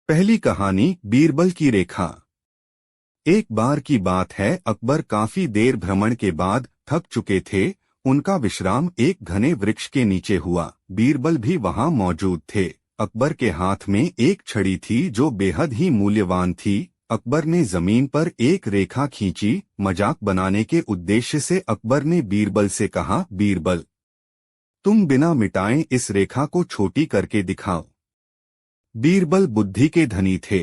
पहली कहानी बीरबल की रेखा। एक बार की बात है, अकबर काफी देर भ्रमण के बाद थक चुके थे। उनका विश्राम एक घने वृक्ष के नीचे हुआ। बीरबल भी वहां मौजूद थे। अकबर के हाथ में एक छड़ी थी जो बेहद ही मूल्यवान थी। अकबर ने जमीन पर एक रेखा खींची। मजाक बनाने के उद्देश्य से अकबर ने बीरबल से कहा, बीरबल, तुम बिना मिटाए इस रेखा को छोटी करके दिखाओ। बीरबल बुद्धि के धनी थे।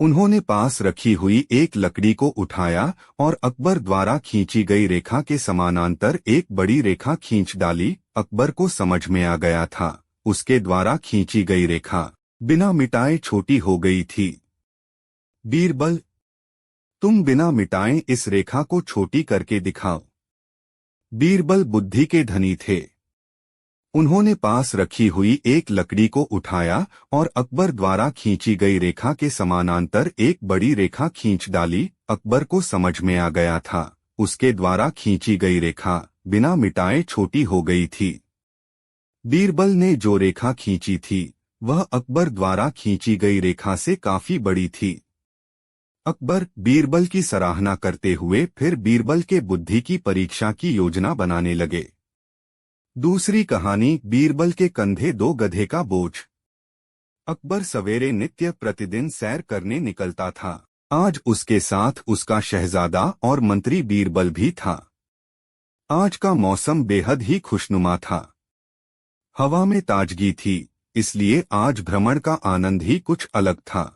उन्होंने पास रखी हुई एक लकड़ी को उठाया और अकबर द्वारा खींची गई रेखा के समानांतर एक बड़ी रेखा खींच डाली। अकबर को समझ में आ गया था, उसके द्वारा खींची गई रेखा बिना मिटाए छोटी हो गई थी। बीरबल, तुम बिना मिटाए इस रेखा को छोटी करके दिखाओ। बीरबल बुद्धि के धनी थे। उन्होंने पास रखी हुई एक लकड़ी को उठाया और अकबर द्वारा खींची गई रेखा के समानांतर एक बड़ी रेखा खींच डाली। अकबर को समझ में आ गया था, उसके द्वारा खींची गई रेखा बिना मिटाए छोटी हो गई थी। बीरबल ने जो रेखा खींची थी वह अकबर द्वारा खींची गई रेखा से काफी बड़ी थी। अकबर बीरबल की सराहना करते हुए फिर बीरबल के बुद्धि की परीक्षा की योजना बनाने लगे। दूसरी कहानी बीरबल के कंधे दो गधे का बोझ। अकबर सवेरे नित्य प्रतिदिन सैर करने निकलता था। आज उसके साथ उसका शहजादा और मंत्री बीरबल भी था। आज का मौसम बेहद ही खुशनुमा था। हवा में ताजगी थी, इसलिए आज भ्रमण का आनंद ही कुछ अलग था।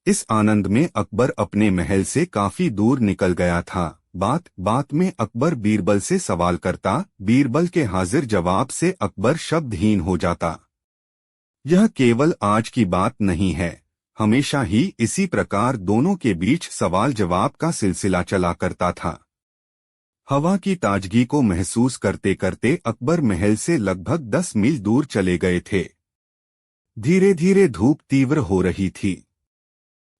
इस आनंद में अकबर अपने महल से काफी दूर निकल गया था। बात बात में अकबर बीरबल से सवाल करता। बीरबल के हाजिर जवाब से अकबर शब्दहीन हो जाता। यह केवल आज की बात नहीं है, हमेशा ही इसी प्रकार दोनों के बीच सवाल जवाब का सिलसिला चला करता था। हवा की ताजगी को महसूस करते करते अकबर महल से लगभग 10 मील दूर चले गए थे। धीरे धीरे धूप तीव्र हो रही थी।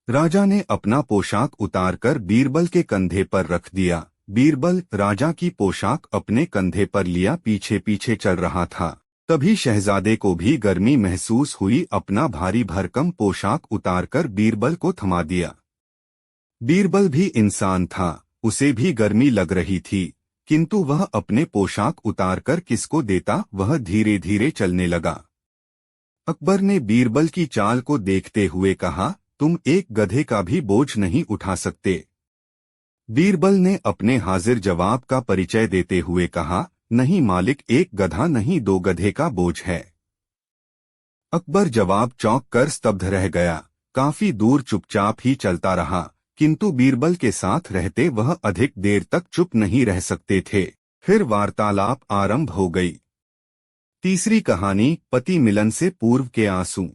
राजा ने अपना पोशाक उतारकर बीरबल के कंधे पर रख दिया। बीरबल राजा की पोशाक अपने कंधे पर लिया पीछे पीछे चल रहा था। तभी शहजादे को भी गर्मी महसूस हुई। अपना भारी भरकम पोशाक उतारकर बीरबल को थमा दिया। बीरबल भी इंसान था, उसे भी गर्मी लग रही थी, किंतु वह अपने पोशाक उतारकर किसको देता। वह धीरे धीरे चलने लगा। अकबर ने बीरबल की चाल को देखते हुए कहा, तुम एक गधे का भी बोझ नहीं उठा सकते। बीरबल ने अपने हाजिर जवाब का परिचय देते हुए कहा, नहीं मालिक, एक गधा नहीं 2 गधे का बोझ है। अकबर जवाब चौंक कर स्तब्ध रह गया। काफी दूर चुपचाप ही चलता रहा, किंतु बीरबल के साथ रहते वह अधिक देर तक चुप नहीं रह सकते थे। फिर वार्तालाप आरंभ हो गई। तीसरी कहानी पति मिलन से पूर्व के आंसू।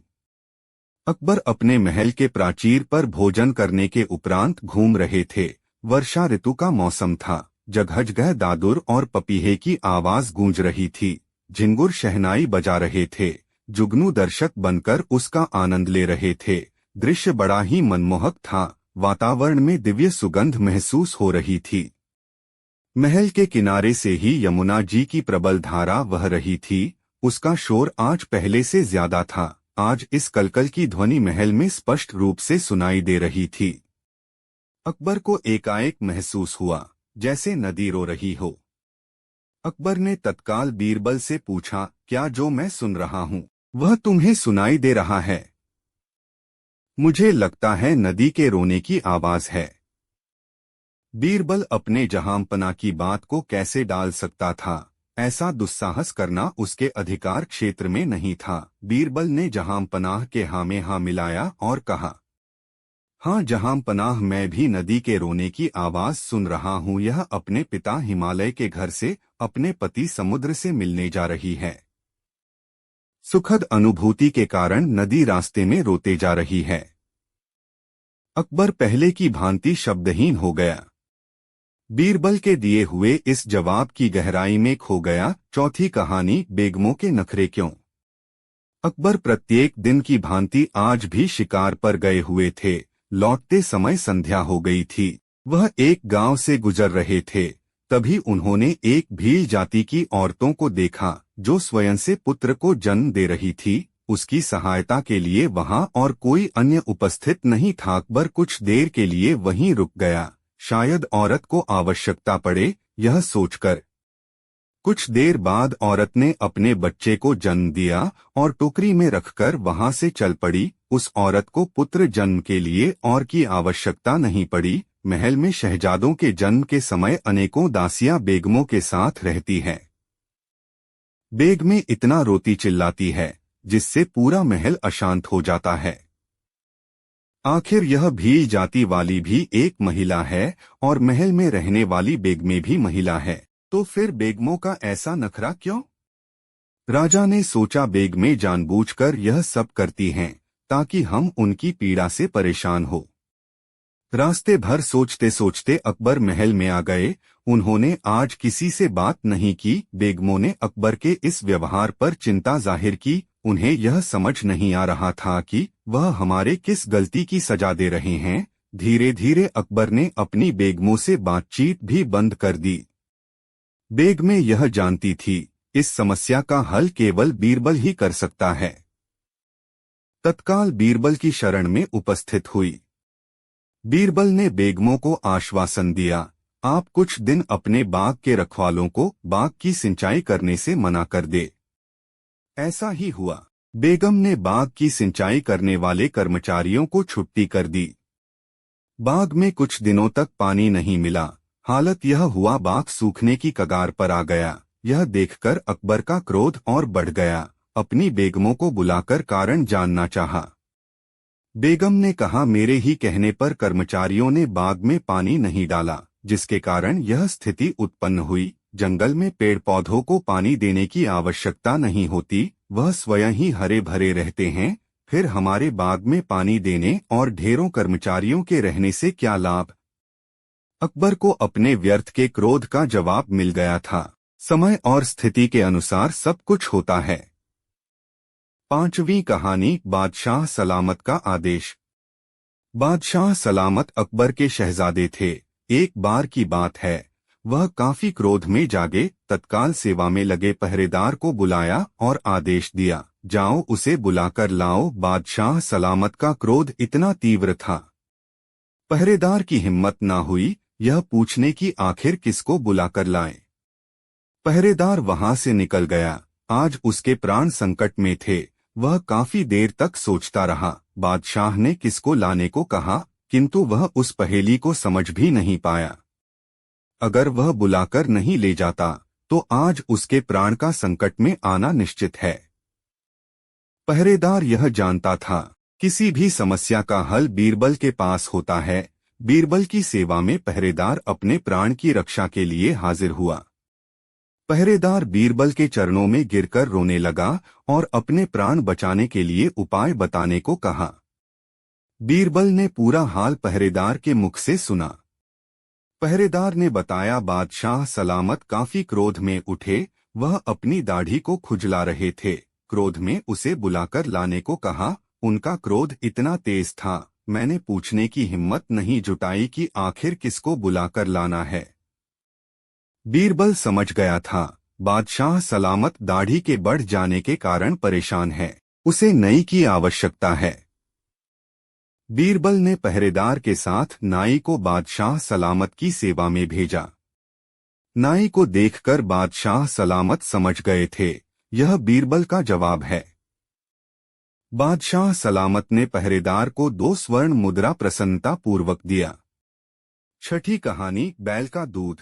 अकबर अपने महल के प्राचीर पर भोजन करने के उपरांत घूम रहे थे। वर्षा ऋतु का मौसम था। जगह जगह दादुर और पपीहे की आवाज गूंज रही थी। झिंगुर शहनाई बजा रहे थे। जुगनू दर्शक बनकर उसका आनंद ले रहे थे। दृश्य बड़ा ही मनमोहक था। वातावरण में दिव्य सुगंध महसूस हो रही थी। महल के किनारे से ही यमुना जी की प्रबल धारा बह रही थी। उसका शोर आज पहले से ज्यादा था। आज इस कलकल की ध्वनि महल में स्पष्ट रूप से सुनाई दे रही थी। अकबर को एकाएक महसूस हुआ जैसे नदी रो रही हो। अकबर ने तत्काल बीरबल से पूछा, क्या जो मैं सुन रहा हूँ वह तुम्हें सुनाई दे रहा है? मुझे लगता है नदी के रोने की आवाज है। बीरबल अपने जहांपना की बात को कैसे डाल सकता था? ऐसा दुस्साहस करना उसके अधिकार क्षेत्र में नहीं था। बीरबल ने जहांपनाह के हाँ में हाँ मिलाया और कहा, हाँ जहांपनाह, मैं भी नदी के रोने की आवाज सुन रहा हूँ। यह अपने पिता हिमालय के घर से अपने पति समुद्र से मिलने जा रही है। सुखद अनुभूति के कारण नदी रास्ते में रोते जा रही है। अकबर पहले की भांति शब्दहीन हो गया। बीरबल के दिए हुए इस जवाब की गहराई में खो गया। चौथी कहानी बेगमों के नखरे क्यों। अकबर प्रत्येक दिन की भांति आज भी शिकार पर गए हुए थे। लौटते समय संध्या हो गई थी। वह एक गांव से गुजर रहे थे। तभी उन्होंने एक भील जाति की औरतों को देखा जो स्वयं से पुत्र को जन्म दे रही थी। उसकी सहायता के लिए वहां और कोई अन्य उपस्थित नहीं था। अकबर कुछ देर के लिए वहीं रुक गया, शायद औरत को आवश्यकता पड़े, यह सोचकर। कुछ देर बाद औरत ने अपने बच्चे को जन्म दिया और टोकरी में रखकर वहां से चल पड़ी। उस औरत को पुत्र जन्म के लिए और की आवश्यकता नहीं पड़ी। महल में शहजादों के जन्म के समय अनेकों दासियां बेगमों के साथ रहती हैं। बेगमें इतना रोती चिल्लाती है जिससे पूरा महल अशांत हो जाता है। आखिर यह भील जाति वाली भी एक महिला है और महल में रहने वाली बेगमें भी महिला है, तो फिर बेगमों का ऐसा नखरा क्यों? राजा ने सोचा, बेगमें जानबूझकर यह सब करती हैं ताकि हम उनकी पीड़ा से परेशान हो। रास्ते भर सोचते सोचते अकबर महल में आ गए। उन्होंने आज किसी से बात नहीं की। बेगमों ने अकबर के इस व्यवहार पर चिंता जाहिर की। उन्हें यह समझ नहीं आ रहा था कि वह हमारे किस गलती की सजा दे रहे हैं। धीरे धीरे अकबर ने अपनी बेगमों से बातचीत भी बंद कर दी। बेगमें यह जानती थी इस समस्या का हल केवल बीरबल ही कर सकता है। तत्काल बीरबल की शरण में उपस्थित हुई। बीरबल ने बेगमों को आश्वासन दिया, आप कुछ दिन अपने बाग के रखवालों को बाग की सिंचाई करने से मना कर दे। ऐसा ही हुआ। बेगम ने बाग की सिंचाई करने वाले कर्मचारियों को छुट्टी कर दी। बाग में कुछ दिनों तक पानी नहीं मिला। हालत यह हुआ, बाग सूखने की कगार पर आ गया। यह देखकर अकबर का क्रोध और बढ़ गया। अपनी बेगमों को बुलाकर कारण जानना चाहा। बेगम ने कहा, मेरे ही कहने पर कर्मचारियों ने बाग में पानी नहीं डाला, जिसके कारण यह स्थिति उत्पन्न हुई। जंगल में पेड़ पौधों को पानी देने की आवश्यकता नहीं होती, वह स्वयं ही हरे भरे रहते हैं। फिर हमारे बाग में पानी देने और ढेरों कर्मचारियों के रहने से क्या लाभ? अकबर को अपने व्यर्थ के क्रोध का जवाब मिल गया था। समय और स्थिति के अनुसार सब कुछ होता है। 5वीं कहानी, बादशाह सलामत का आदेश। बादशाह सलामत अकबर के शहजादे थे। एक बार की बात है, वह काफी क्रोध में जागे। तत्काल सेवा में लगे पहरेदार को बुलाया और आदेश दिया, जाओ उसे बुलाकर लाओ। बादशाह सलामत का क्रोध इतना तीव्र था, पहरेदार की हिम्मत न हुई यह पूछने की आखिर किसको बुलाकर लाए। पहरेदार वहां से निकल गया। आज उसके प्राण संकट में थे। वह काफी देर तक सोचता रहा। बादशाह ने किसको लाने को कहा, किंतु वह उस पहेली को समझ भी नहीं पाया। अगर वह बुलाकर नहीं ले जाता तो आज उसके प्राण का संकट में आना निश्चित है। पहरेदार यह जानता था, किसी भी समस्या का हल बीरबल के पास होता है। बीरबल की सेवा में पहरेदार अपने प्राण की रक्षा के लिए हाजिर हुआ। पहरेदार बीरबल के चरणों में गिरकर रोने लगा और अपने प्राण बचाने के लिए उपाय बताने को कहा। बीरबल ने पूरा हाल पहरेदार के मुख से सुना। पहरेदार ने बताया, बादशाह सलामत काफी क्रोध में उठे। वह अपनी दाढ़ी को खुजला रहे थे। क्रोध में उसे बुलाकर लाने को कहा। उनका क्रोध इतना तेज था, मैंने पूछने की हिम्मत नहीं जुटाई कि आखिर किसको बुलाकर लाना है। बीरबल समझ गया था, बादशाह सलामत दाढ़ी के बढ़ जाने के कारण परेशान है, उसे नई की आवश्यकता है। बीरबल ने पहरेदार के साथ नाई को बादशाह सलामत की सेवा में भेजा। नाई को देखकर बादशाह सलामत समझ गए थे, यह बीरबल का जवाब है। बादशाह सलामत ने पहरेदार को 2 स्वर्ण मुद्रा प्रसन्नता पूर्वक दिया। 6ठी कहानी, बैल का दूध।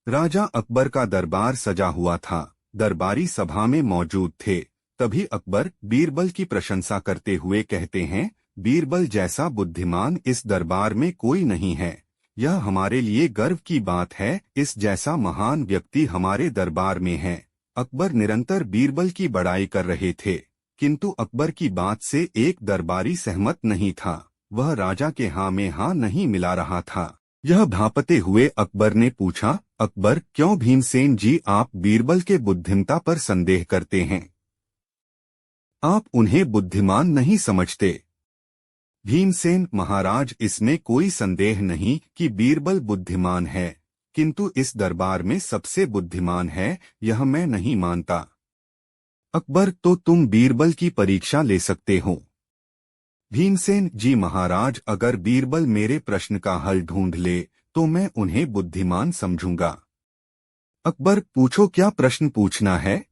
राजा अकबर का दरबार सजा हुआ था। दरबारी सभा में मौजूद थे। तभी अकबर बीरबल की प्रशंसा करते हुए कहते हैं, बीरबल जैसा बुद्धिमान इस दरबार में कोई नहीं है। यह हमारे लिए गर्व की बात है, इस जैसा महान व्यक्ति हमारे दरबार में है। अकबर निरंतर बीरबल की बड़ाई कर रहे थे, किंतु अकबर की बात से एक दरबारी सहमत नहीं था। वह राजा के हाँ में हाँ नहीं मिला रहा था। यह भांपते हुए अकबर ने पूछा, अकबर, क्यों भीमसेन जी आप बीरबल के बुद्धिमता पर संदेह करते हैं? आप उन्हें बुद्धिमान नहीं समझते? भीमसेन महाराज, इसमें कोई संदेह नहीं कि बीरबल बुद्धिमान है, किंतु इस दरबार में सबसे बुद्धिमान है यह मैं नहीं मानता। अकबर, तो तुम बीरबल की परीक्षा ले सकते हो। भीमसेन, जी महाराज, अगर बीरबल मेरे प्रश्न का हल ढूंढ ले तो मैं उन्हें बुद्धिमान समझूंगा। अकबर, पूछो, क्या प्रश्न पूछना है?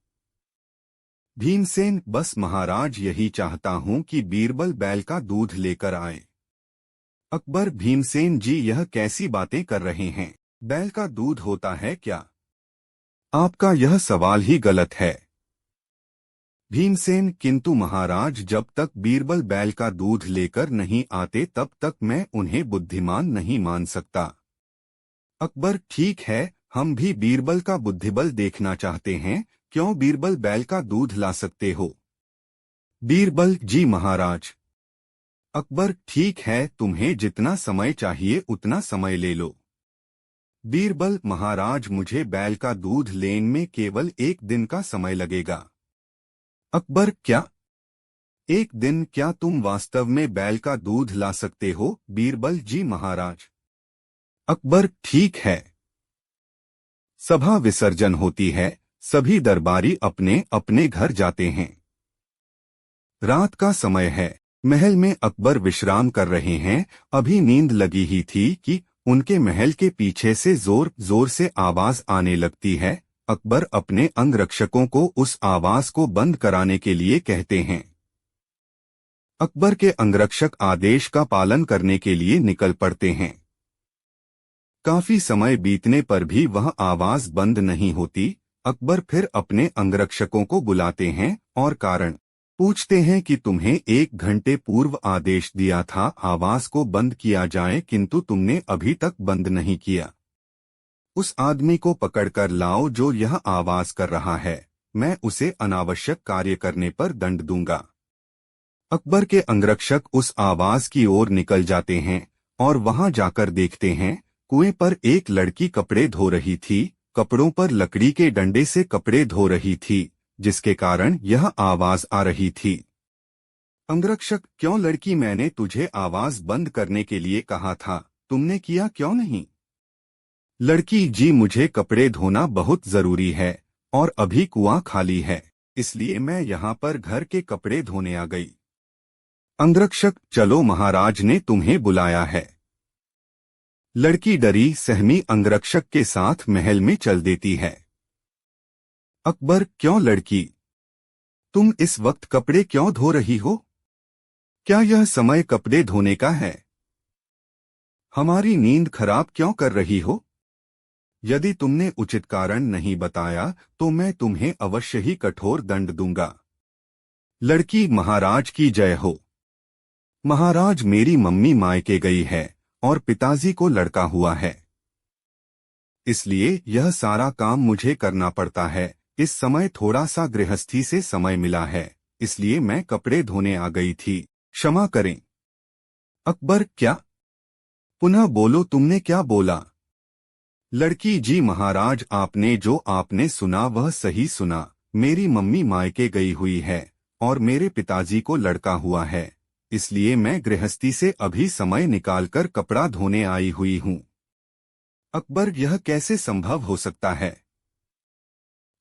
भीमसेन, बस महाराज यही चाहता हूं कि बीरबल बैल का दूध लेकर आए। अकबर, भीमसेन जी, यह कैसी बातें कर रहे हैं? बैल का दूध होता है क्या? आपका यह सवाल ही गलत है। भीमसेन, किंतु महाराज, जब तक बीरबल बैल का दूध लेकर नहीं आते तब तक मैं उन्हें बुद्धिमान नहीं मान सकता। अकबर, ठीक है, हम भी बीरबल का बुद्धिबल देखना चाहते हैं। क्यों बीरबल बैल का दूध ला सकते हो? बीरबल, जी महाराज। अकबर, ठीक है, तुम्हें जितना समय चाहिए उतना समय ले लो। बीरबल, महाराज, मुझे बैल का दूध लेने में केवल 1 दिन का समय लगेगा। अकबर, क्या 1 दिन? क्या तुम वास्तव में बैल का दूध ला सकते हो? बीरबल, जी महाराज। अकबर, ठीक है। सभा विसर्जन होती है, सभी दरबारी अपने अपने घर जाते हैं। रात का समय है, महल में अकबर विश्राम कर रहे हैं। अभी नींद लगी ही थी कि उनके महल के पीछे से जोर जोर से आवाज आने लगती है। अकबर अपने अंगरक्षकों को उस आवाज को बंद कराने के लिए कहते हैं। अकबर के अंगरक्षक आदेश का पालन करने के लिए निकल पड़ते हैं। काफी समय बीतने पर भी वह आवाज बंद नहीं होती। अकबर फिर अपने अंगरक्षकों को बुलाते हैं और कारण पूछते हैं कि तुम्हें 1 घंटे पूर्व आदेश दिया था आवाज को बंद किया जाए, किंतु तुमने अभी तक बंद नहीं किया। उस आदमी को पकड़कर लाओ जो यह आवाज कर रहा है। मैं उसे अनावश्यक कार्य करने पर दंड दूंगा। अकबर के अंगरक्षक उस आवाज की ओर निकल जाते हैं और वहां जाकर देखते हैं कुएं पर एक लड़की कपड़े धो रही थी। कपड़ों पर लकड़ी के डंडे से कपड़े धो रही थी, जिसके कारण यह आवाज आ रही थी। अंगरक्षक, क्यों लड़की, मैंने तुझे आवाज बंद करने के लिए कहा था, तुमने किया क्यों नहीं? लड़की, जी मुझे कपड़े धोना बहुत जरूरी है और अभी कुआं खाली है, इसलिए मैं यहाँ पर घर के कपड़े धोने आ गई। अंगरक्षक, चलो महाराज ने तुम्हें बुलाया है। लड़की डरी सहमी अंगरक्षक के साथ महल में चल देती है। अकबर, क्यों लड़की, तुम इस वक्त कपड़े क्यों धो रही हो? क्या यह समय कपड़े धोने का है? हमारी नींद खराब क्यों कर रही हो? यदि तुमने उचित कारण नहीं बताया तो मैं तुम्हें अवश्य ही कठोर दंड दूंगा। लड़की, महाराज की जय हो। महाराज, मेरी मम्मी मायके गई है और पिताजी को लड़का हुआ है, इसलिए यह सारा काम मुझे करना पड़ता है। इस समय थोड़ा सा गृहस्थी से समय मिला है, इसलिए मैं कपड़े धोने आ गई थी, क्षमा करें। अकबर, क्या? पुनः बोलो, तुमने क्या बोला? लड़की, जी महाराज, आपने जो आपने सुना वह सही सुना। मेरी मम्मी मायके गई हुई है और मेरे पिताजी को लड़का हुआ है, इसलिए मैं गृहस्थी से अभी समय निकालकर कपड़ा धोने आई हुई हूँ। अकबर, यह कैसे संभव हो सकता है?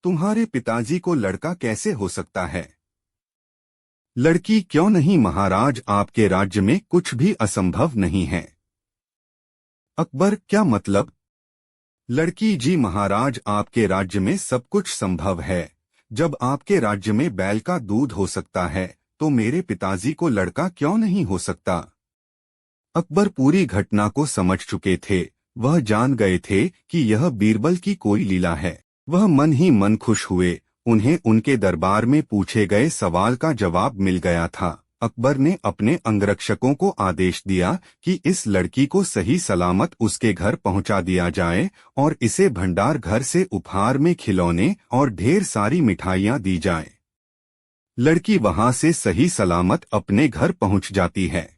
तुम्हारे पिताजी को लड़का कैसे हो सकता है? लड़की, क्यों नहीं महाराज, आपके राज्य में कुछ भी असंभव नहीं है। अकबर, क्या मतलब? लड़की, जी महाराज, आपके राज्य में सब कुछ संभव है। जब आपके राज्य में बैल का दूध हो सकता है तो मेरे पिताजी को लड़का क्यों नहीं हो सकता? अकबर पूरी घटना को समझ चुके थे। वह जान गए थे कि यह बीरबल की कोई लीला है। वह मन ही मन खुश हुए। उन्हें उनके दरबार में पूछे गए सवाल का जवाब मिल गया था। अकबर ने अपने अंगरक्षकों को आदेश दिया कि इस लड़की को सही सलामत उसके घर पहुंचा दिया जाए और इसे भंडार घर से उपहार में खिलौने और ढेर सारी मिठाइयां दी जाएं। लड़की वहां से सही सलामत अपने घर पहुंच जाती है।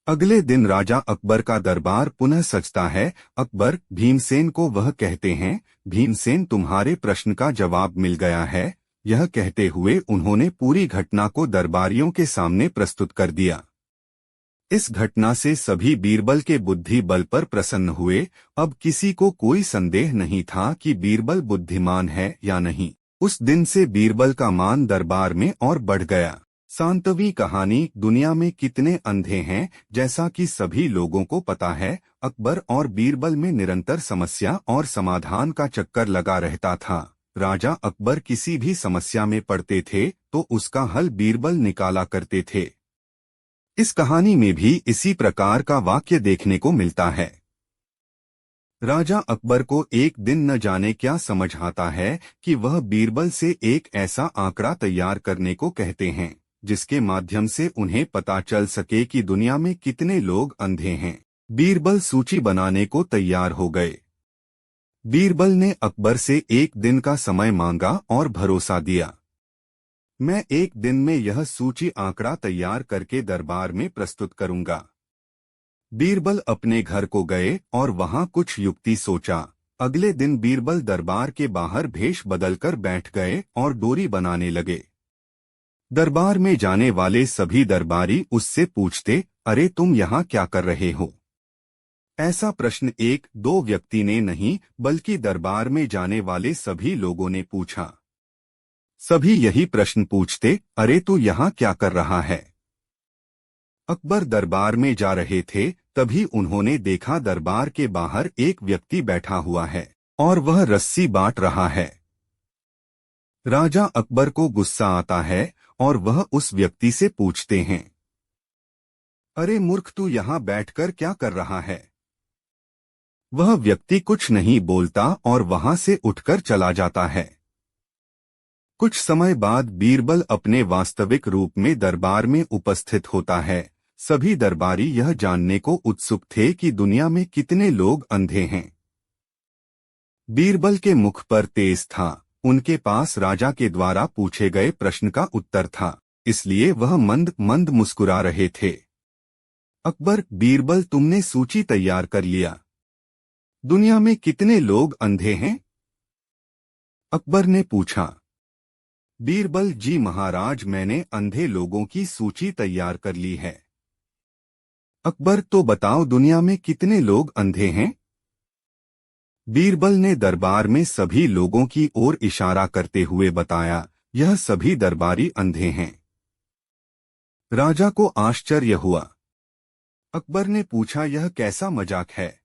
अगले दिन राजा अकबर का दरबार पुनः सजता है। अकबर भीमसेन को वह कहते हैं, भीमसेन, तुम्हारे प्रश्न का जवाब मिल गया है। यह कहते हुए उन्होंने पूरी घटना को दरबारियों के सामने प्रस्तुत कर दिया। इस घटना से सभी बीरबल के बुद्धि बल पर प्रसन्न हुए। अब किसी को कोई संदेह नहीं था कि बीरबल बुद्धिमान है या नहीं। उस दिन से बीरबल का मान दरबार में और बढ़ गया। 7वीं कहानी, दुनिया में कितने अंधे हैं। जैसा कि सभी लोगों को पता है, अकबर और बीरबल में निरंतर समस्या और समाधान का चक्कर लगा रहता था। राजा अकबर किसी भी समस्या में पड़ते थे तो उसका हल बीरबल निकाला करते थे। इस कहानी में भी इसी प्रकार का वाक्य देखने को मिलता है। राजा अकबर को एक दिन न जाने क्या समझ आता है कि वह बीरबल से एक ऐसा आंकड़ा तैयार करने को कहते हैं जिसके माध्यम से उन्हें पता चल सके कि दुनिया में कितने लोग अंधे हैं। बीरबल सूची बनाने को तैयार हो गए। बीरबल ने अकबर से एक दिन का समय मांगा और भरोसा दिया, मैं एक दिन में यह सूची आंकड़ा तैयार करके दरबार में प्रस्तुत करूंगा। बीरबल अपने घर को गए और वहां कुछ युक्ति सोचा। अगले दिन बीरबल दरबार के बाहर भेष बदलकर बैठ गए और डोरी बनाने लगे। दरबार में जाने वाले सभी दरबारी उससे पूछते, अरे तुम यहाँ क्या कर रहे हो? ऐसा प्रश्न एक दो व्यक्ति ने नहीं बल्कि दरबार में जाने वाले सभी लोगों ने पूछा। सभी यही प्रश्न पूछते, अरे तू यहाँ क्या कर रहा है? अकबर दरबार में जा रहे थे, तभी उन्होंने देखा दरबार के बाहर एक व्यक्ति बैठा हुआ है और वह रस्सी बांट रहा है। राजा अकबर को गुस्सा आता है और वह उस व्यक्ति से पूछते हैं, अरे मूर्ख, तू यहाँ बैठकर क्या कर रहा है? वह व्यक्ति कुछ नहीं बोलता और वहां से उठकर चला जाता है। कुछ समय बाद बीरबल अपने वास्तविक रूप में दरबार में उपस्थित होता है। सभी दरबारी यह जानने को उत्सुक थे कि दुनिया में कितने लोग अंधे हैं। बीरबल के मुख पर तेज था, उनके पास राजा के द्वारा पूछे गए प्रश्न का उत्तर था, इसलिए वह मंद मंद मुस्कुरा रहे थे। अकबर, बीरबल, तुमने सूची तैयार कर लिया। दुनिया में कितने लोग अंधे हैं? अकबर ने पूछा। बीरबल, जी महाराज, मैंने अंधे लोगों की सूची तैयार कर ली है। अकबर, तो बताओ दुनिया में कितने लोग अंधे हैं? बीरबल ने दरबार में सभी लोगों की ओर इशारा करते हुए बताया, यह सभी दरबारी अंधे हैं। राजा को आश्चर्य हुआ। अकबर ने पूछा, यह कैसा मजाक है?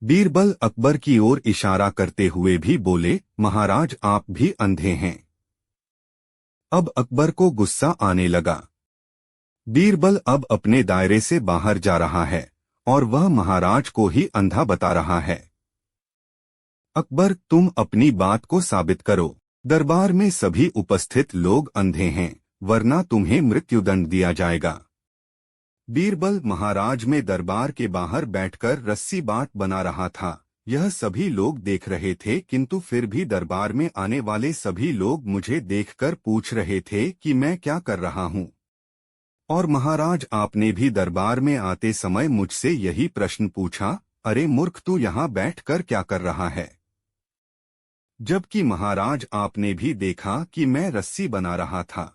बीरबल अकबर की ओर इशारा करते हुए भी बोले, महाराज आप भी अंधे हैं। अब अकबर को गुस्सा आने लगा। बीरबल अब अपने दायरे से बाहर जा रहा है और वह महाराज को ही अंधा बता रहा है। अकबर, तुम अपनी बात को साबित करो। दरबार में सभी उपस्थित लोग अंधे हैं, वरना तुम्हें मृत्युदंड दिया जाएगा। बीरबल महाराज में दरबार के बाहर बैठकर रस्सी बांट बना रहा था। यह सभी लोग देख रहे थे, किंतु फिर भी दरबार में आने वाले सभी लोग मुझे देखकर पूछ रहे थे कि मैं क्या कर रहा हूँ। और महाराज, आपने भी दरबार में आते समय मुझसे यही प्रश्न पूछा, अरे मूर्ख, तू यहाँ बैठकर क्या कर रहा है? जबकि महाराज, आपने भी देखा कि मैं रस्सी बना रहा था।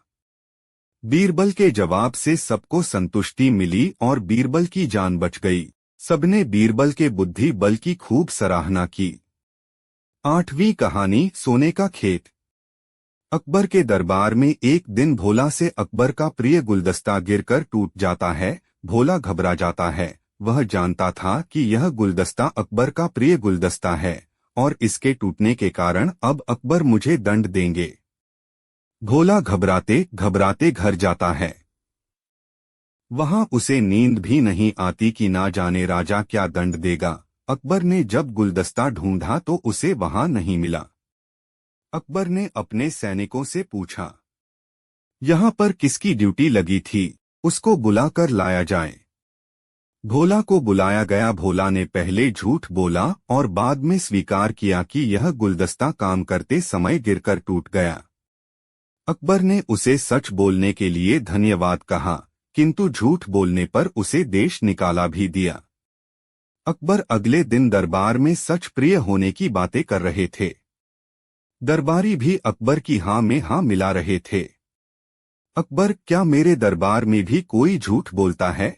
बीरबल के जवाब से सबको संतुष्टि मिली और बीरबल की जान बच गई। सबने बीरबल के बुद्धि बल की खूब सराहना की। 8वीं कहानी, सोने का खेत। अकबर के दरबार में एक दिन भोला से अकबर का प्रिय गुलदस्ता गिरकर टूट जाता है। भोला घबरा जाता है। वह जानता था कि यह गुलदस्ता अकबर का प्रिय गुलदस्ता है और इसके टूटने के कारण अब अकबर मुझे दंड देंगे। भोला घबराते घबराते घर जाता है। वहां उसे नींद भी नहीं आती कि ना जाने राजा क्या दंड देगा। अकबर ने जब गुलदस्ता ढूंढा तो उसे वहां नहीं मिला। अकबर ने अपने सैनिकों से पूछा, यहाँ पर किसकी ड्यूटी लगी थी? उसको बुलाकर लाया जाए। भोला को बुलाया गया। भोला ने पहले झूठ बोला और बाद में स्वीकार किया कि यह गुलदस्ता काम करते समय गिरकर टूट गया। अकबर ने उसे सच बोलने के लिए धन्यवाद कहा, किंतु झूठ बोलने पर उसे देश निकाला भी दिया। अकबर अगले दिन दरबार में सच प्रिय होने की बातें कर रहे थे। दरबारी भी अकबर की हाँ में हाँ मिला रहे थे। अकबर, क्या मेरे दरबार में भी कोई झूठ बोलता है?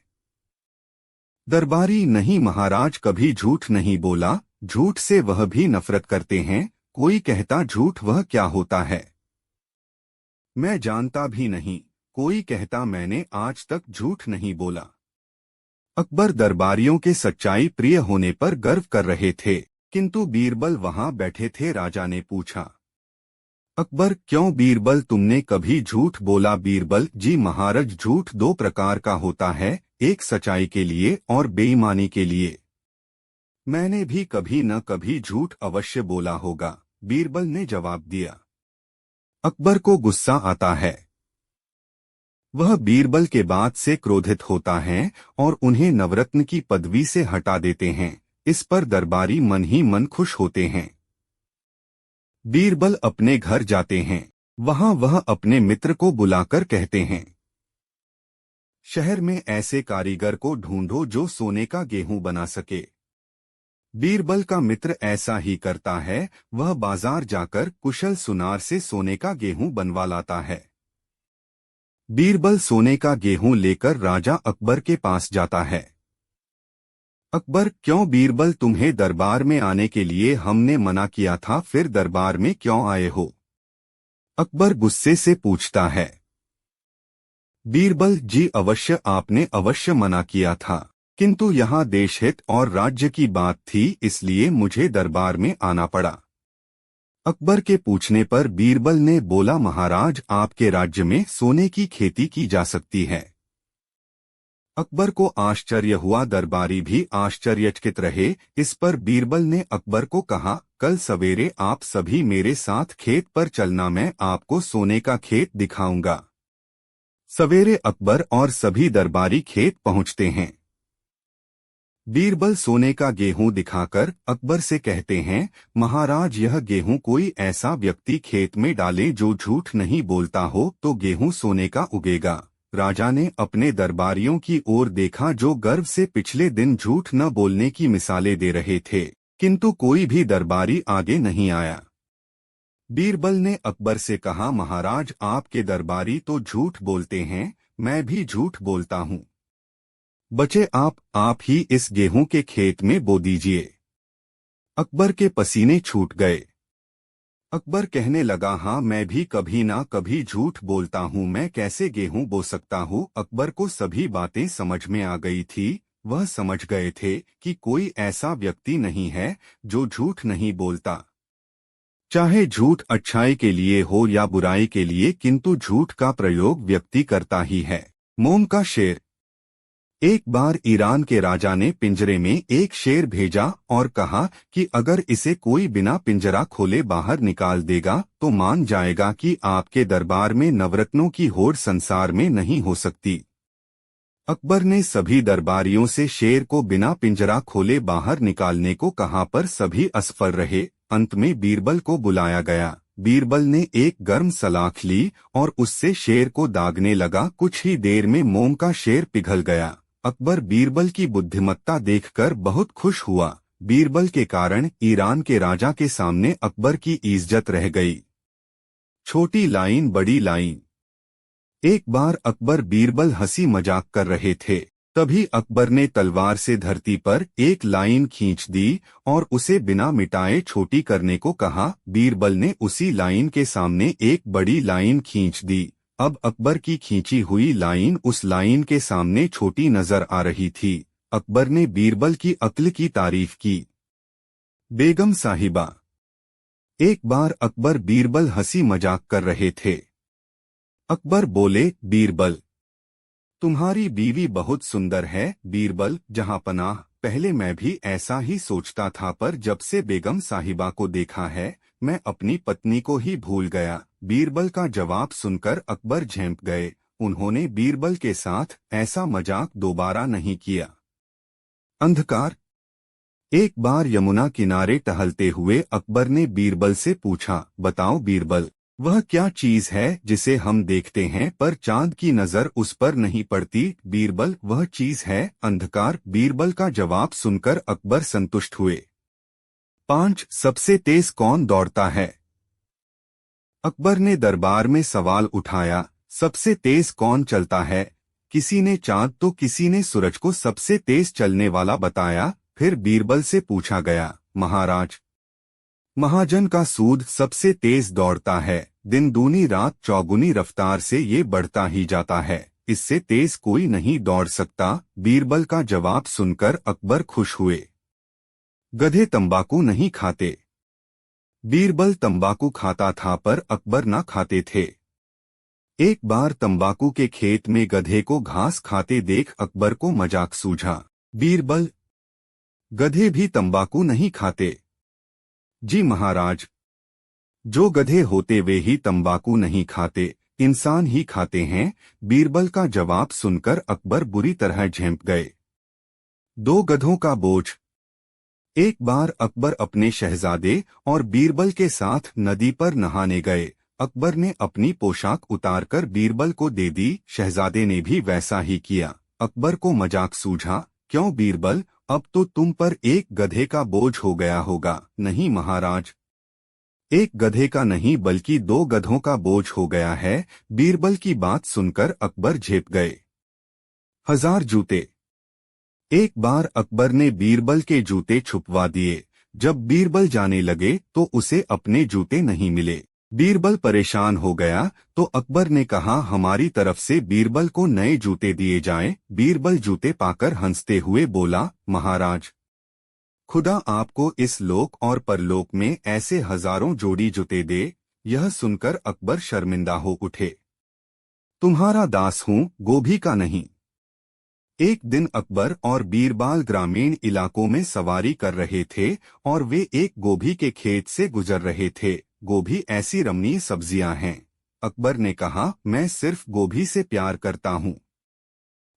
दरबारी, नहीं महाराज, कभी झूठ नहीं बोला। झूठ से वह भी नफरत करते हैं। कोई कहता झूठ वह क्या होता है? मैं जानता भी नहीं। कोई कहता मैंने आज तक झूठ नहीं बोला। अकबर दरबारियों के सच्चाई प्रिय होने पर गर्व कर रहे थे, किंतु बीरबल वहां बैठे थे। राजा ने पूछा, अकबर, क्यों बीरबल तुमने कभी झूठ बोला? बीरबल जी महाराज, झूठ दो प्रकार का होता है, एक सच्चाई के लिए और बेईमानी के लिए। मैंने भी कभी न कभी झूठ अवश्य बोला होगा, बीरबल ने जवाब दिया। अकबर को गुस्सा आता है। वह बीरबल के बात से क्रोधित होता है और उन्हें नवरत्न की पदवी से हटा देते हैं। इस पर दरबारी मन ही मन खुश होते हैं। बीरबल अपने घर जाते हैं। वहां वह अपने मित्र को बुलाकर कहते हैं, शहर में ऐसे कारीगर को ढूंढो जो सोने का गेहूं बना सके। बीरबल का मित्र ऐसा ही करता है। वह बाजार जाकर कुशल सुनार से सोने का गेहूं बनवा लाता है। बीरबल सोने का गेहूं लेकर राजा अकबर के पास जाता है। अकबर, क्यों बीरबल, तुम्हें दरबार में आने के लिए हमने मना किया था, फिर दरबार में क्यों आए हो? अकबर गुस्से से पूछता है। बीरबल जी अवश्य, आपने अवश्य मना किया था, किंतु यहाँ देशहित और राज्य की बात थी, इसलिए मुझे दरबार में आना पड़ा। अकबर के पूछने पर बीरबल ने बोला, महाराज, आपके राज्य में सोने की खेती की जा सकती है। अकबर को आश्चर्य हुआ। दरबारी भी आश्चर्यचकित रहे। इस पर बीरबल ने अकबर को कहा, कल सवेरे आप सभी मेरे साथ खेत पर चलना, मैं आपको सोने का खेत दिखाऊंगा। सवेरे अकबर और सभी दरबारी खेत पहुंचते हैं। बीरबल सोने का गेहूं दिखाकर अकबर से कहते हैं, महाराज, यह गेहूं कोई ऐसा व्यक्ति खेत में डाले जो झूठ नहीं बोलता हो, तो गेहूं सोने का उगेगा। राजा ने अपने दरबारियों की ओर देखा, जो गर्व से पिछले दिन झूठ न बोलने की मिसालें दे रहे थे, किंतु कोई भी दरबारी आगे नहीं आया। बीरबल ने अकबर से कहा, महाराज, आपके दरबारी तो झूठ बोलते हैं, मैं भी झूठ बोलता हूँ। बचे आप ही इस गेहूं के खेत में बो दीजिए। अकबर के पसीने छूट गए। अकबर कहने लगा, हाँ, मैं भी कभी ना कभी झूठ बोलता हूँ, मैं कैसे गेहूं बो सकता हूँ? अकबर को सभी बातें समझ में आ गई थी। वह समझ गए थे कि कोई ऐसा व्यक्ति नहीं है जो झूठ नहीं बोलता। चाहे झूठ अच्छाई के लिए हो या बुराई के लिए, किंतु झूठ का प्रयोग व्यक्ति करता ही है। मोम का शेर। एक बार ईरान के राजा ने पिंजरे में एक शेर भेजा और कहा कि अगर इसे कोई बिना पिंजरा खोले बाहर निकाल देगा तो मान जाएगा कि आपके दरबार में नवरत्नों की होड़ संसार में नहीं हो सकती। अकबर ने सभी दरबारियों से शेर को बिना पिंजरा खोले बाहर निकालने को कहा, पर सभी असफल रहे। अंत में बीरबल को बुलाया गया। बीरबल ने एक गर्म सलाख ली और उससे शेर को दागने लगा। कुछ ही देर में मोम का शेर पिघल गया। अकबर बीरबल की बुद्धिमत्ता देखकर बहुत खुश हुआ। बीरबल के कारण ईरान के राजा के सामने अकबर की इज्जत रह गई। छोटी लाइन बड़ी लाइन। एक बार अकबर बीरबल हंसी मजाक कर रहे थे, तभी अकबर ने तलवार से धरती पर एक लाइन खींच दी और उसे बिना मिटाए छोटी करने को कहा। बीरबल ने उसी लाइन के सामने एक बड़ी लाइन खींच दी। अब अकबर की खींची हुई लाइन उस लाइन के सामने छोटी नजर आ रही थी। अकबर ने बीरबल की अक्ल की तारीफ की। बेगम साहिबा। एक बार अकबर बीरबल हंसी मजाक कर रहे थे। अकबर बोले, बीरबल, तुम्हारी बीवी बहुत सुंदर है। बीरबल, जहांपनाह, पहले मैं भी ऐसा ही सोचता था, पर जब से बेगम साहिबा को देखा है मैं अपनी पत्नी को ही भूल गया। बीरबल का जवाब सुनकर अकबर झेंप गए। उन्होंने बीरबल के साथ ऐसा मजाक दोबारा नहीं किया। अंधकार। एक बार यमुना किनारे टहलते हुए अकबर ने बीरबल से पूछा, बताओ बीरबल, वह क्या चीज है जिसे हम देखते हैं पर चांद की नजर उस पर नहीं पड़ती? बीरबल, वह चीज है अंधकार। बीरबल का जवाब सुनकर अकबर संतुष्ट हुए। 5. सबसे तेज कौन दौड़ता है? अकबर ने दरबार में सवाल उठाया, सबसे तेज कौन चलता है? किसी ने चांद तो किसी ने सूरज को सबसे तेज चलने वाला बताया। फिर बीरबल से पूछा गया, महाराज, महाजन का सूद सबसे तेज दौड़ता है, दिन दूनी रात चौगुनी रफ्तार से ये बढ़ता ही जाता है, इससे तेज कोई नहीं दौड़ सकता। बीरबल का जवाब सुनकर अकबर खुश हुए। गधे तंबाकू नहीं खाते। बीरबल तंबाकू खाता था पर अकबर ना खाते थे। एक बार तंबाकू के खेत में गधे को घास खाते देख अकबर को मजाक सूझा। बीरबल, गधे भी तंबाकू नहीं खाते? जी महाराज, जो गधे होते वे ही तंबाकू नहीं खाते, इंसान ही खाते हैं। बीरबल का जवाब सुनकर अकबर बुरी तरह झेंप गए। दो गधों का बोझ। एक बार अकबर अपने शहजादे और बीरबल के साथ नदी पर नहाने गए। अकबर ने अपनी पोशाक उतारकर बीरबल को दे दी, शहजादे ने भी वैसा ही किया। अकबर को मजाक सूझा, क्यों बीरबल, अब तो तुम पर एक गधे का बोझ हो गया होगा। नहीं महाराज, एक गधे का नहीं बल्कि दो गधों का बोझ हो गया है। बीरबल की बात सुनकर अकबर झेप गए। 1000 जूते। एक बार अकबर ने बीरबल के जूते छुपवा दिए। जब बीरबल जाने लगे तो उसे अपने जूते नहीं मिले। बीरबल परेशान हो गया तो अकबर ने कहा, हमारी तरफ से बीरबल को नए जूते दिए जाएं। बीरबल जूते पाकर हंसते हुए बोला, महाराज, खुदा आपको इस लोक और परलोक में ऐसे हजारों जोड़ी जूते दे। यह सुनकर अकबर शर्मिंदा हो उठे। तुम्हारा दास हूँ, गोभी का नहीं। एक दिन अकबर और बीरबल ग्रामीण इलाकों में सवारी कर रहे थे और वे एक गोभी के खेत से गुजर रहे थे। गोभी ऐसी रमणीय सब्जियां हैं। अकबर ने कहा, मैं सिर्फ गोभी से प्यार करता हूँ।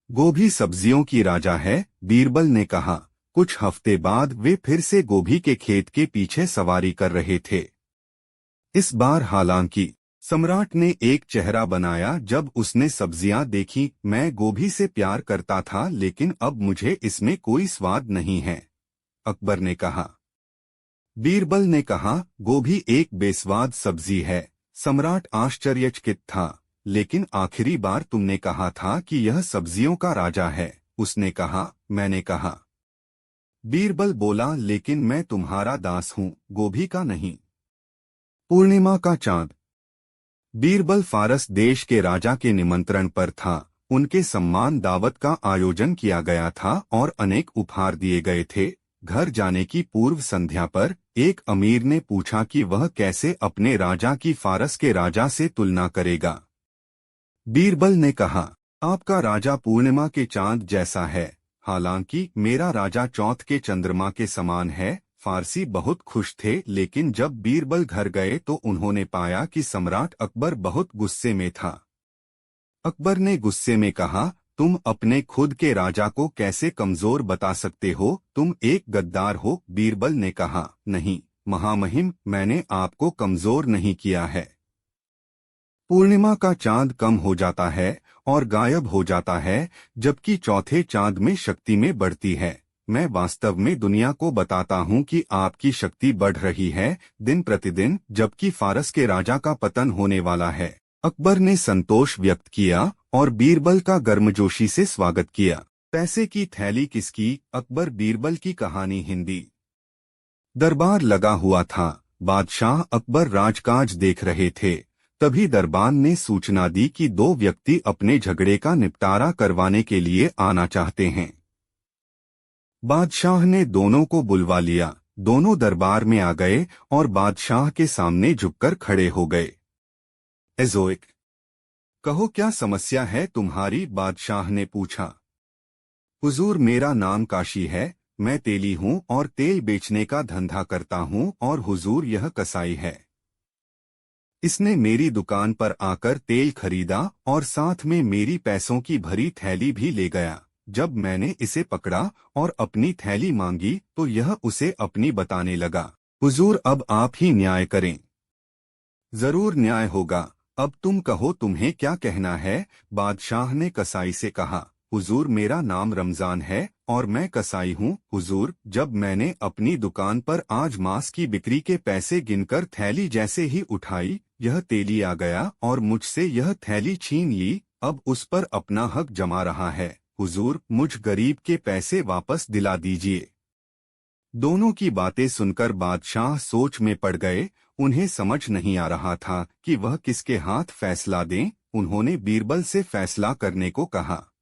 गोभी सब्जियों की राजा है, बीरबल ने कहा। कुछ हफ्ते बाद वे फिर से गोभी के खेत के पीछे सवारी कर रहे थे। इस बार हालांकि सम्राट ने एक चेहरा बनाया जब उसने सब्जियां देखी। मैं गोभी से प्यार करता था लेकिन अब मुझे इसमें कोई स्वाद नहीं है, अकबर ने कहा। बीरबल ने कहा, गोभी एक बेस्वाद सब्जी है। सम्राट आश्चर्यचकित था। लेकिन आखिरी बार तुमने कहा था कि यह सब्जियों का राजा है, उसने कहा। मैंने कहा। बीरबल बोला, लेकिन मैं तुम्हारा दास हूँ, गोभी का नहीं। पूर्णिमा का चांद। बीरबल फारस देश के राजा के निमंत्रण पर था। उनके सम्मान दावत का आयोजन किया गया था और अनेक उपहार दिए गए थे। घर जाने की पूर्व संध्या पर एक अमीर ने पूछा कि वह कैसे अपने राजा की फारस के राजा से तुलना करेगा। बीरबल ने कहा, आपका राजा पूर्णिमा के चांद जैसा है, हालांकि मेरा राजा चौथ के चंद्रमा के समान है। फारसी बहुत खुश थे, लेकिन जब बीरबल घर गए तो उन्होंने पाया कि सम्राट अकबर बहुत गुस्से में था। अकबर ने गुस्से में कहा, तुम अपने खुद के राजा को कैसे कमजोर बता सकते हो? तुम एक गद्दार हो। बीरबल ने कहा, नहीं महामहिम, मैंने आपको कमजोर नहीं किया है। पूर्णिमा का चांद कम हो जाता है और गायब हो जाता है, जबकि चौथे चांद में शक्ति में बढ़ती है। मैं वास्तव में दुनिया को बताता हूँ कि आपकी शक्ति बढ़ रही है दिन प्रतिदिन, जबकि फारस के राजा का पतन होने वाला है। अकबर ने संतोष व्यक्त किया और बीरबल का गर्मजोशी से स्वागत किया। पैसे की थैली किसकी? अकबर बीरबल की कहानी हिंदी। दरबार लगा हुआ था। बादशाह अकबर राजकाज देख रहे थे। तभी दरबान ने सूचना दी कि दो व्यक्ति अपने झगड़े का निपटारा करवाने के लिए आना चाहते हैं। बादशाह ने दोनों को बुलवा लिया। दोनों दरबार में आ गए और बादशाह के सामने झुककर खड़े हो गए। एजोइक, कहो क्या समस्या है तुम्हारी? बादशाह ने पूछा। हुजूर, मेरा नाम काशी है, मैं तेली हूँ और तेल बेचने का धंधा करता हूँ, और हुजूर यह कसाई है। इसने मेरी दुकान पर आकर तेल खरीदा और साथ में मेरी पैसों की भरी थैली भी ले गया। जब मैंने इसे पकड़ा और अपनी थैली मांगी तो यह उसे अपनी बताने लगा। हुजूर, अब आप ही न्याय करें। जरूर न्याय होगा, अब तुम कहो तुम्हें क्या कहना है? बादशाह ने कसाई से कहा। हुजूर, मेरा नाम रमजान है और मैं कसाई हूँ। हुजूर, जब मैंने अपनी दुकान पर आज मांस की बिक्री के पैसे गिनकर थैली जैसे ही उठाई, यह तेली आ गया और मुझसे यह थैली छीन ली। अब उस पर अपना हक जमा रहा है। हुजूर, मुझ गरीब के पैसे वापस दिला दीजिए। दोनों की बातें सुनकर बादशाह सोच में पड़ गए। उन्हें समझ नहीं आ रहा था कि वह किसके हाथ फैसला दें। उन्होंने बीरबल से फैसला करने को कहा।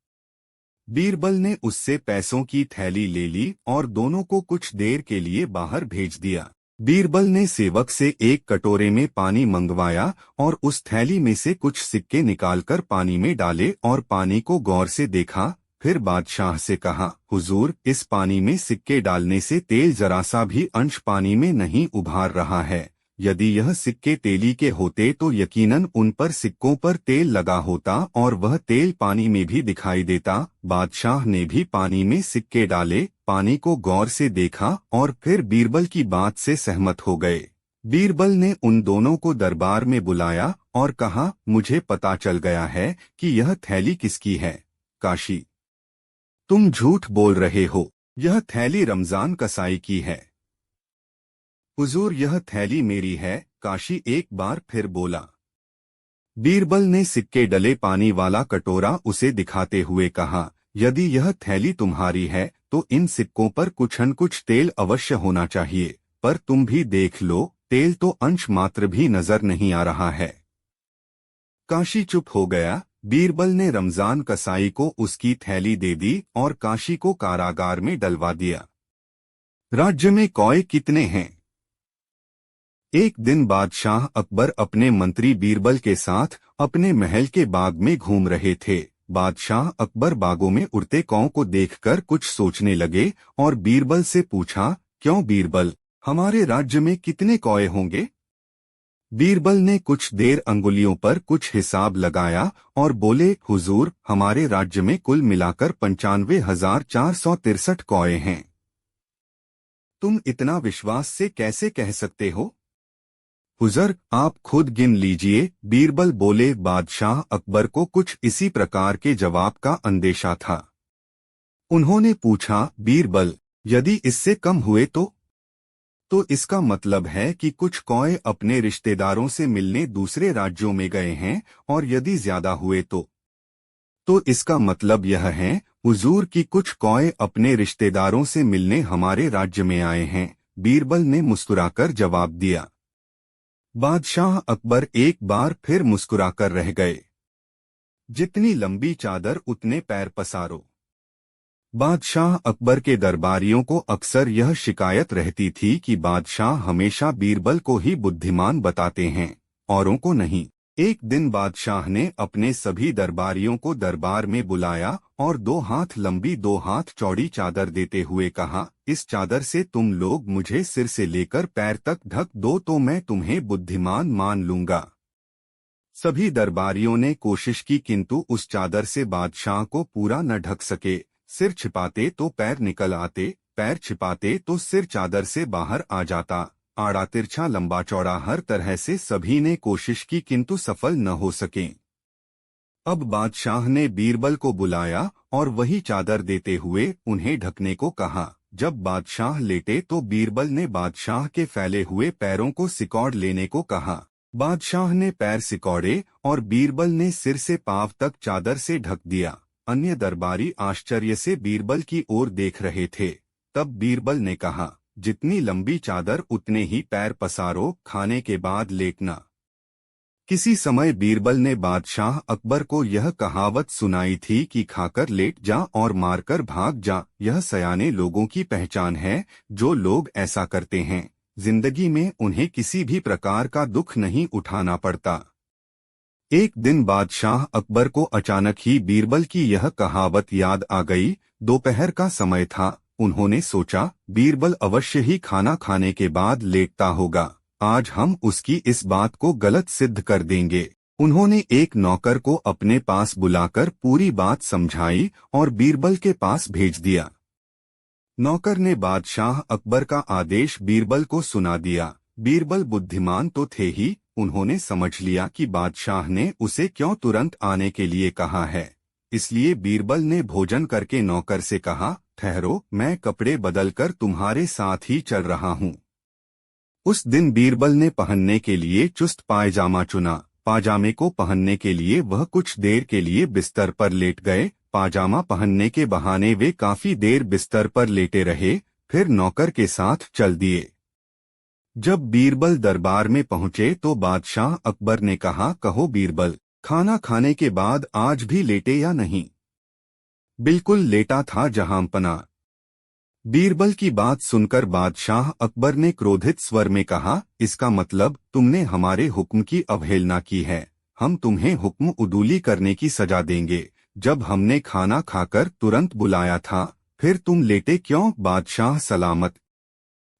बीरबल ने उससे पैसों की थैली ले ली और दोनों को कुछ देर के लिए बाहर भेज दिया। बीरबल ने सेवक से एक कटोरे में पानी मंगवाया और उस थैली में से कुछ सिक्के निकालकर पानी में डाले और पानी को गौर से देखा। फिर बादशाह से कहा, हुजूर, इस पानी में सिक्के डालने से तेल जरा सा भी अंश पानी में नहीं उभार रहा है। यदि यह सिक्के तेली के होते तो यकीनन उन पर सिक्कों पर तेल लगा होता और वह तेल पानी में भी दिखाई देता। बादशाह ने भी पानी में सिक्के डाले, पानी को गौर से देखा और फिर बीरबल की बात से सहमत हो गए। बीरबल ने उन दोनों को दरबार में बुलाया और कहा, मुझे पता चल गया है कि यह थैली किसकी है। काशी, तुम झूठ बोल रहे हो। यह थैली रमजान कसाई की है। हुजूर, यह थैली मेरी है। काशी एक बार फिर बोला। बीरबल ने सिक्के डले पानी वाला कटोरा उसे दिखाते हुए कहा, यदि यह थैली तुम्हारी है तो इन सिक्कों पर कुछ न कुछ तेल अवश्य होना चाहिए, पर तुम भी देख लो, तेल तो अंश मात्र भी नजर नहीं आ रहा है। काशी चुप हो गया। बीरबल ने रमजान कसाई को उसकी थैली दे दी और काशी को कारागार में डलवा दिया। राज्य में कौए कितने हैं? एक दिन बादशाह अकबर अपने मंत्री बीरबल के साथ अपने महल के बाग में घूम रहे थे। बादशाह अकबर बागों में उड़ते कौओं को देखकर कुछ सोचने लगे और बीरबल से पूछा, क्यों बीरबल, हमारे राज्य में कितने कौए होंगे? बीरबल ने कुछ देर अंगुलियों पर कुछ हिसाब लगाया और बोले, हुजूर, हमारे राज्य में कुल मिलाकर 95,463 कौए हैं। तुम इतना विश्वास से कैसे कह सकते हो? हुजूर, आप खुद गिन लीजिए। बीरबल बोले। बादशाह अकबर को कुछ इसी प्रकार के जवाब का अंदेशा था। उन्होंने पूछा, बीरबल, यदि इससे कम हुए तो इसका मतलब है कि कुछ कौए अपने रिश्तेदारों से मिलने दूसरे राज्यों में गए हैं, और यदि ज्यादा हुए तो इसका मतलब यह है, हुजूर, कि कुछ कौए अपने रिश्तेदारों से मिलने हमारे राज्य में आए हैं। बीरबल ने मुस्कुराकर जवाब दिया। बादशाह अकबर एक बार फिर मुस्कुराकर रह गए। जितनी लंबी चादर उतने पैर पसारो। बादशाह अकबर के दरबारियों को अक्सर यह शिकायत रहती थी कि बादशाह हमेशा बीरबल को ही बुद्धिमान बताते हैं, औरों को नहीं। एक दिन बादशाह ने अपने सभी दरबारियों को दरबार में बुलाया और 2 हाथ लंबी 2 हाथ चौड़ी चादर देते हुए कहा, इस चादर से तुम लोग मुझे सिर से लेकर पैर तक ढक दो तो मैं तुम्हें बुद्धिमान मान लूंगा। सभी दरबारियों ने कोशिश की, किंतु उस चादर से बादशाह को पूरा न ढक सके। सिर छिपाते तो पैर निकल आते, पैर छिपाते तो सिर चादर से बाहर आ जाता। आड़ा तिरछा लंबा चौड़ा हर तरह से सभी ने कोशिश की, किंतु सफल न हो सके। अब बादशाह ने बीरबल को बुलाया और वही चादर देते हुए उन्हें ढकने को कहा। जब बादशाह लेटे तो बीरबल ने बादशाह के फैले हुए पैरों को सिकोड़ लेने को कहा। बादशाह ने पैर सिकोड़े और बीरबल ने सिर से पांव तक चादर से ढक दिया। अन्य दरबारी आश्चर्य से बीरबल की ओर देख रहे थे। तब बीरबल ने कहा, जितनी लंबी चादर उतने ही पैर पसारो, खाने के बाद लेटना। किसी समय बीरबल ने बादशाह अकबर को यह कहावत सुनाई थी कि खाकर लेट जा और मारकर भाग जा। यह सयाने लोगों की पहचान है। जो लोग ऐसा करते हैं, जिंदगी में उन्हें किसी भी प्रकार का दुख नहीं उठाना पड़ता। एक दिन बादशाह अकबर को अचानक ही बीरबल की यह कहावत याद आ गई। दोपहर का समय था। उन्होंने सोचा, बीरबल अवश्य ही खाना खाने के बाद लेटता होगा। आज हम उसकी इस बात को गलत सिद्ध कर देंगे। उन्होंने एक नौकर को अपने पास बुलाकर पूरी बात समझाई और बीरबल के पास भेज दिया। नौकर ने बादशाह अकबर का आदेश बीरबल को सुना दिया। बीरबल बुद्धिमान तो थे ही, उन्होंने समझ लिया कि बादशाह ने उसे क्यों तुरंत आने के लिए कहा है। इसलिए बीरबल ने भोजन करके नौकर से कहा, ठहरो, मैं कपड़े बदलकर तुम्हारे साथ ही चल रहा हूँ। उस दिन बीरबल ने पहनने के लिए चुस्त पायजामा चुना। पाजामे को पहनने के लिए वह कुछ देर के लिए बिस्तर पर लेट गए। पाजामा पहनने के बहाने वे काफी देर बिस्तर पर लेटे रहे। फिर नौकर के साथ चल दिए। जब बीरबल दरबार में पहुंचे तो बादशाह अकबर ने कहा, कहो बीरबल, खाना खाने के बाद आज भी लेटे या नहीं? बिल्कुल लेटा था जहांपना। बीरबल की बात सुनकर बादशाह अकबर ने क्रोधित स्वर में कहा, इसका मतलब तुमने हमारे हुक्म की अवहेलना की है। हम तुम्हें हुक्म उदूली करने की सजा देंगे। जब हमने खाना खाकर तुरंत बुलाया था, फिर तुम लेटे क्यों? बादशाह सलामत,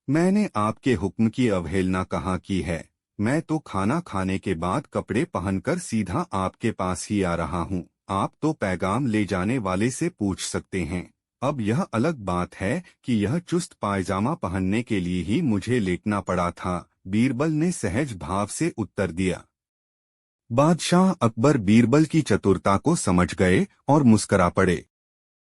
मैंने आपके हुक्म की अवहेलना कहाँ की है? मैं तो खाना खाने के बाद कपड़े पहनकर सीधा आपके पास ही आ रहा हूँ। आप तो पैगाम ले जाने वाले से पूछ सकते हैं। अब यह अलग बात है कि यह चुस्त पायजामा पहनने के लिए ही मुझे लेटना पड़ा था। बीरबल ने सहज भाव से उत्तर दिया। बादशाह अकबर बीरबल की चतुरता को समझ गए और मुस्करा पड़े।